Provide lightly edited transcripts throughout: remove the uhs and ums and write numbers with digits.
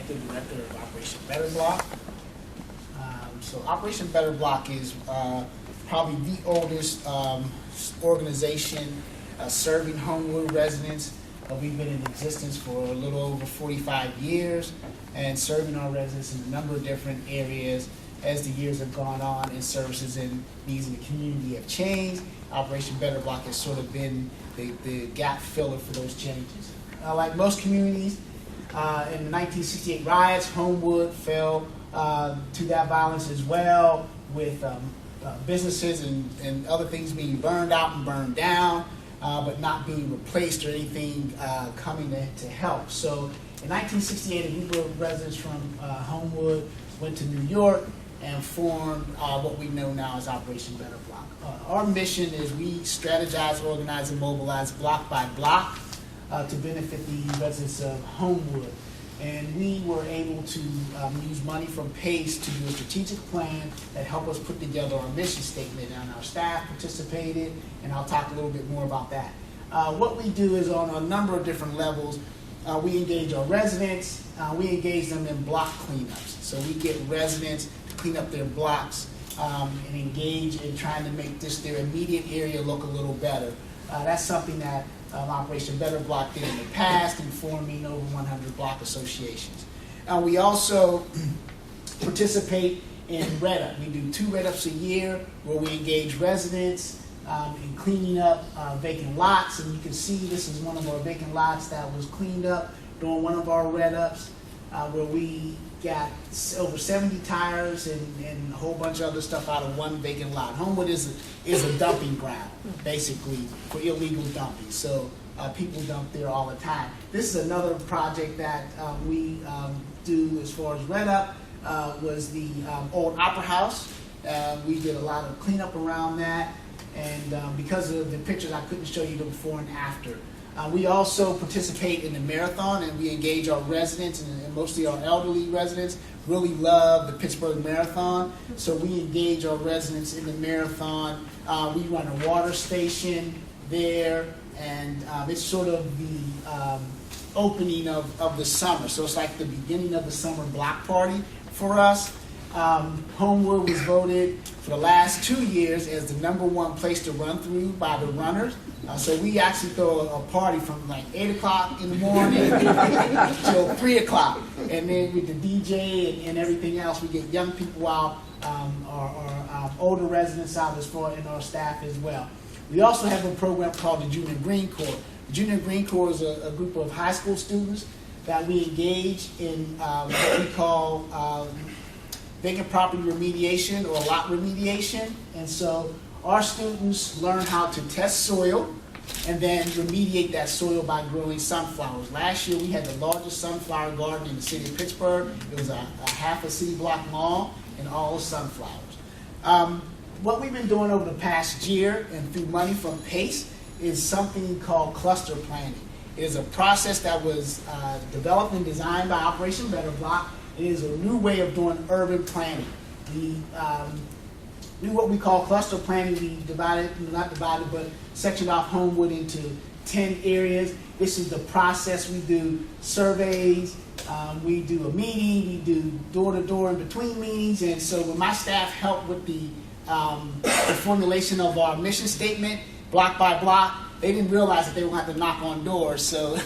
Executive Director of Operation Better Block. So Operation Better Block is probably the oldest organization serving Homewood residents. We've been in existence for a little over 45 years and serving our residents in a number of different areas. As the years have gone on and services and needs in the community have changed, Operation Better Block has sort of been the gap filler for those changes. Like most communities, in the 1968 riots, Homewood fell to that violence as well, with businesses and other things being burned out and burned down, but not being replaced or anything coming to help. So in 1968, a group of residents from Homewood went to New York and formed what we know now as Operation Better Block. Our mission is we strategize, organize, and mobilize block by block to benefit the residents of Homewood. And we were able to use money from P.A.C.E. to do a strategic plan that helped us put together our mission statement, and our staff participated, and I'll talk a little bit more about that. What we do is on a number of different levels. We engage our residents, we engage them in block cleanups. So we get residents to clean up their blocks and engage in trying to make their immediate area look a little better. That's something that Operation Better Block did in the past, informing over 100 block associations. We also participate in Red Up. We do 2 Red Ups a year where we engage residents in cleaning up vacant lots. And you can see this is one of our vacant lots that was cleaned up during one of our Red Ups, where we got over 70 tires and a whole bunch of other stuff out of one vacant lot. Homewood is a dumping ground, basically, for illegal dumping. So people dump there all the time. This is another project that we do as far as Red Up, was the old Opera House. We did a lot of cleanup around that, and because of the pictures, I couldn't show you the before and after. We also participate in the marathon, and we engage our residents, and mostly our elderly residents really love the Pittsburgh Marathon. So we engage our residents in the marathon. We run a water station there, and it's sort of the opening of the summer. So it's like the beginning of the summer block party for us. Homewood was voted for the last 2 years as the #1 place to run through by the runners. So we actually throw a party from like 8 o'clock in the morning till 3 o'clock. And then with the DJ and everything else, we get young people out, our older residents out as far, and our staff as well. We also have a program called the Junior Green Corps. The Junior Green Corps is a group of high school students that we engage in what we call vacant property remediation or lot remediation. And so our students learn how to test soil and then remediate that soil by growing sunflowers. Last year we had the largest sunflower garden in the city of Pittsburgh. It was a half a city block mall and all sunflowers. What we've been doing over the past year and through money from P.A.C.E. is something called cluster planning. It is a process that was developed and designed by Operation Better Block. It is a new way of doing urban planning. We do what we call cluster planning. We sectioned off Homewood into 10 areas. This is the process. We do surveys, we do a meeting, we do door-to-door in between meetings. And so when my staff helped with the formulation of our mission statement, block by block, they didn't realize that they were going to have to knock on doors. So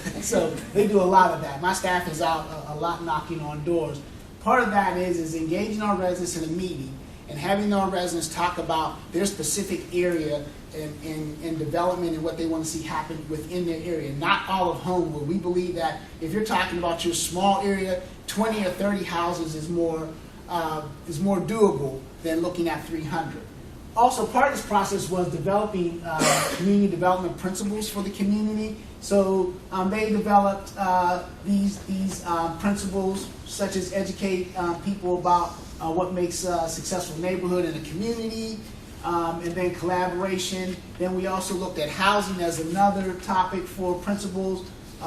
they do a lot of that. My staff is out a lot knocking on doors. Part of that is engaging our residents in a meeting and having our residents talk about their specific area in development and what they want to see happen within their area. Not all of Homewood. We believe that if you're talking about your small area, 20 or 30 houses is more doable than looking at 300. Also, part of this process was developing community development principles for the community. So they developed these principles, such as educate people about what makes a successful neighborhood in a community, and then collaboration. Then we also looked at housing as another topic for principles,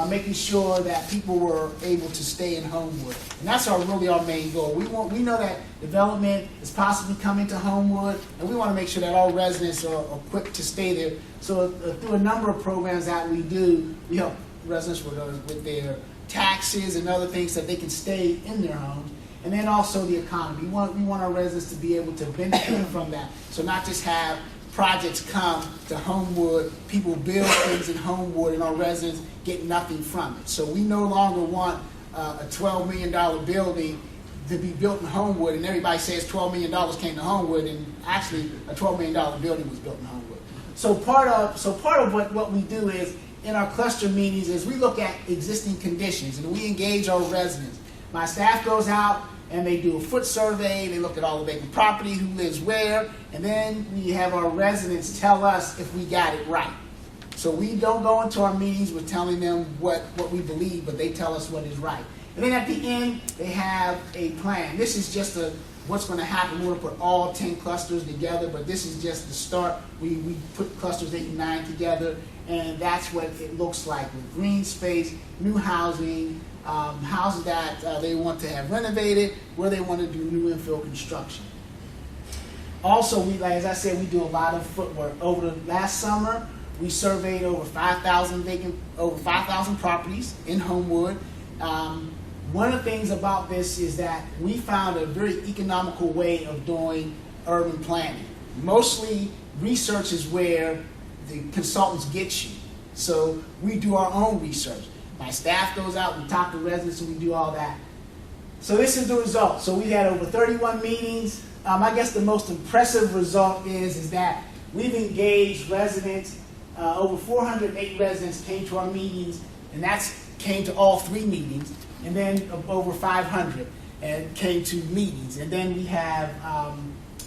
making sure that people were able to stay in Homewood. And that's really our main goal. We know that development is possibly coming to Homewood, and we want to make sure that all residents are equipped to stay there. So through a number of programs that we do, we help residents with their taxes and other things that they can stay in their homes. And then also the economy. We want our residents to be able to benefit from that. So not just have projects come to Homewood, people build things in Homewood, and our residents get nothing from it. So we no longer want a $12 million building to be built in Homewood, and everybody says $12 million came to Homewood, and actually a $12 million building was built in Homewood. So part of what we do is, in our cluster meetings, is we look at existing conditions, and we engage our residents. My staff goes out, and they do a foot survey, they look at all the vacant property, who lives where, and then we have our residents tell us if we got it right. So we don't go into our meetings with telling them what we believe, but they tell us what is right. And then at the end, they have a plan. This is just what's going to happen. We're going to put all 10 clusters together, but this is just the start. We put clusters 8 and 9 together, and that's what it looks like with green space, new housing, houses that they want to have renovated, where they want to do new infill construction. Also, as I said, we do a lot of footwork. Over the last summer, we surveyed over 5,000 properties in Homewood. One of the things about this is that we found a very economical way of doing urban planning. Mostly, research is where the consultants get you. So we do our own research. My staff goes out, we talk to residents, and we do all that. So this is the result. So we had over 31 meetings. I guess the most impressive result is that we've engaged residents. Over 408 residents came to our meetings, and came to all 3 meetings. And then over 500 and came to meetings. And then we have,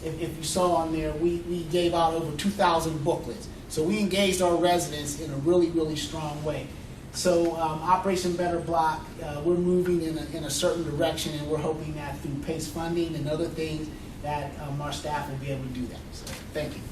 if you saw on there, we gave out over 2,000 booklets. So we engaged our residents in a really, really strong way. So Operation Better Block, we're moving in a certain direction, and we're hoping that through P.A.C.E funding and other things that our staff will be able to do that. So thank you.